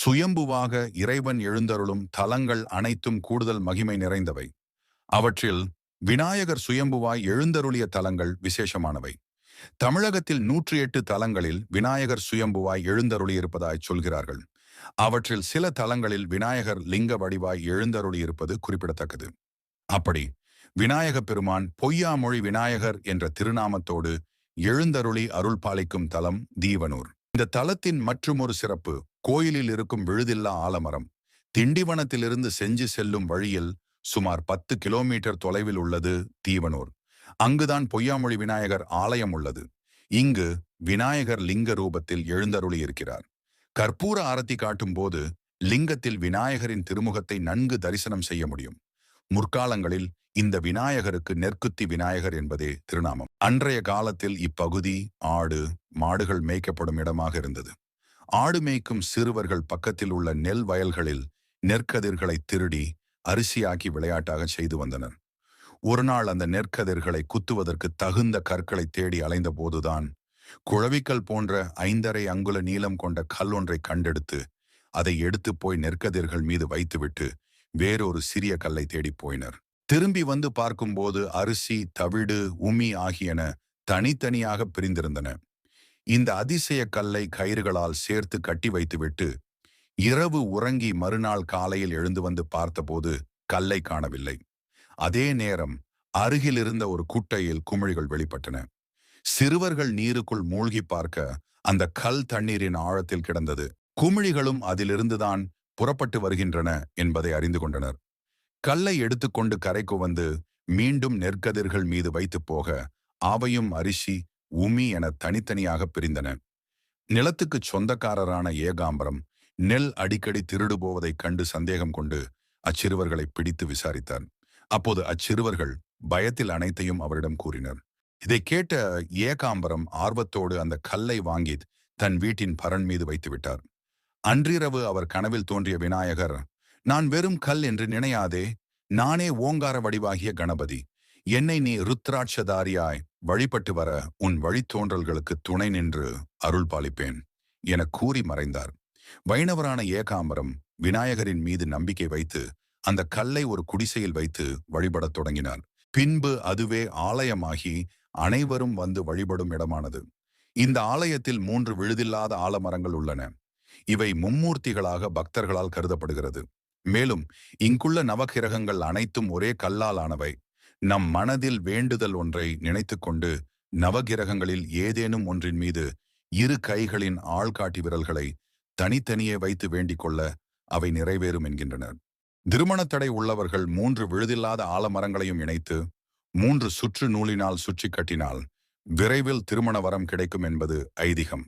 சுயம்புவாக இறைவன் எழுந்தருளும் தலங்கள் அனைத்தும் கூடுதல் மகிமை நிறைந்தவை. அவற்றில் விநாயகர் சுயம்புவாய் எழுந்தருளிய தலங்கள் விசேஷமானவை. தமிழகத்தில் 108 தலங்களில் விநாயகர் சுயம்புவாய் எழுந்தருளியிருப்பதாய் சொல்கிறார்கள். அவற்றில் சில தலங்களில் விநாயகர் லிங்க வடிவாய் எழுந்தருளியிருப்பது குறிப்பிடத்தக்கது. அப்படி விநாயக பெருமான் பொய்யாமொழி விநாயகர் என்ற திருநாமத்தோடு எழுந்தருளி அருள் பாலிக்கும் தலம் தீவனூர். இந்த தலத்தின் மற்றுமொரு சிறப்பு கோயிலில் இருக்கும் விழுதில்லா ஆலமரம். திண்டிவனத்திலிருந்து செஞ்சு செல்லும் வழியில் சுமார் 10 கிலோமீட்டர் தொலைவில் உள்ளது தீவனூர். அங்குதான் பொய்யாமொழி விநாயகர் ஆலயம் உள்ளது. இங்கு விநாயகர் லிங்க ரூபத்தில் எழுந்தருளி இருக்கிறார். கற்பூர ஆரத்தி காட்டும் போது லிங்கத்தில் விநாயகரின் திருமுகத்தை நன்கு தரிசனம் செய்ய முடியும். முற்காலங்களில் இந்த விநாயகருக்கு நெற்குத்தி விநாயகர் என்பதே திருநாமம். அன்றைய காலத்தில் இப்பகுதி ஆடு மாடுகள் மேய்க்கப்படும் இடமாக இருந்தது. ஆடு மேய்க்கும் சிறுவர்கள் பக்கத்தில் உள்ள நெல் வயல்களில் நெற்கதிர்களை திருடி அரிசியாக்கி விளையாட்டாக செய்து வந்தனர். ஒரு நாள் அந்த நெற்கதிர்களை குத்துவதற்கு தகுந்த கற்களை தேடி அலைந்த போதுதான் குழவிக்கல் போன்ற 5½ அங்குல நீளம் கொண்ட கல் ஒன்றை கண்டெடுத்து அதை எடுத்து போய் நெற்கதிர்கள் மீது வைத்துவிட்டு வேறொரு சிறிய கல்லை தேடி போயினர். திரும்பி வந்து பார்க்கும்போது அரிசி, தவிடு, உமி ஆகியன தனித்தனியாக பிரிந்திருந்தன. இந்த அதிசய கல்லை கயிறுகளால் சேர்த்து கட்டி வைத்துவிட்டு இரவு உறங்கி மறுநாள் காலையில் எழுந்து வந்து பார்த்தபோது கல்லை காணவில்லை. அதே நேரம் அருகில் இருந்த ஒரு குட்டையில் குமிழிகள் வெளிப்பட்டன. சிறுவர்கள் நீருக்குள் மூழ்கி பார்க்க அந்த கல் தண்ணீரின் ஆழத்தில் கிடந்தது. குமிழிகளும் அதிலிருந்துதான் புறப்பட்டு வருகின்றன என்பதை அறிந்து கொண்டனர். கல்லை எடுத்துக்கொண்டு கரைக்கு வந்து மீண்டும் நெற்கதிர்கள் மீது வைத்து போக ஆவையும் அரிசி, உமி என தனித்தனியாக பிரிந்தன. நிலத்துக்கு சொந்தக்காரரான ஏகாம்பரம் நெல் அடிக்கடி திருடு போவதைக் கண்டு சந்தேகம் கொண்டு அச்சிறுவர்களை பிடித்து விசாரித்தார். அப்போது அச்சிறுவர்கள் பயத்தில் அனைத்தையும் அவரிடம் கூறினர். இதை கேட்ட ஏகாம்பரம் ஆர்வத்தோடு அந்த கல்லை வாங்கி தன் வீட்டின் பரண் மீது வைத்து விட்டார். அன்றிரவு அவர் கனவில் தோன்றிய விநாயகர், நான் வெறும் கல் என்று நினையாதே, நானே ஓங்கார வடிவாகிய கணபதி. என்னை நீ ருத்ராட்சதாரியாய் வழிபட்டு வர உன் வழித்தோன்றல்களுக்கு துணை நின்று அருள் பாலிப்பேன் என கூறி மறைந்தார். வைணவரான ஏகாம்பரம் விநாயகரின் மீது நம்பிக்கை வைத்து அந்த கல்லை ஒரு குடிசையில் வைத்து வழிபடத் தொடங்கினார். பின்பு அதுவே ஆலயமாகி அனைவரும் வந்து வழிபடும் இடமானது. இந்த ஆலயத்தில் 3 விழுதில்லாத ஆலமரங்கள் உள்ளன. இவை மும்மூர்த்திகளாக பக்தர்களால் கருதப்படுகிறது. மேலும் இங்குள்ள நவகிரகங்கள் அனைத்தும் ஒரே கல்லால் ஆனவை. நம் மனதில் வேண்டுதல் ஒன்றை நினைத்து கொண்டு நவகிரகங்களில் ஏதேனும் ஒன்றின் மீது 2 கைகளின் ஆள்காட்டி விரல்களை தனித்தனியே வைத்து வேண்டிக் கொள்ள அவை நிறைவேறும் என்கின்றனர். திருமணத்தடை உள்ளவர்கள் 3 விழுதில்லாத ஆலமரங்களையும் இணைத்து 3 சுற்று நூலினால் சுற்றி கட்டினால் விரைவில் திருமண வரம் கிடைக்கும் என்பது ஐதீகம்.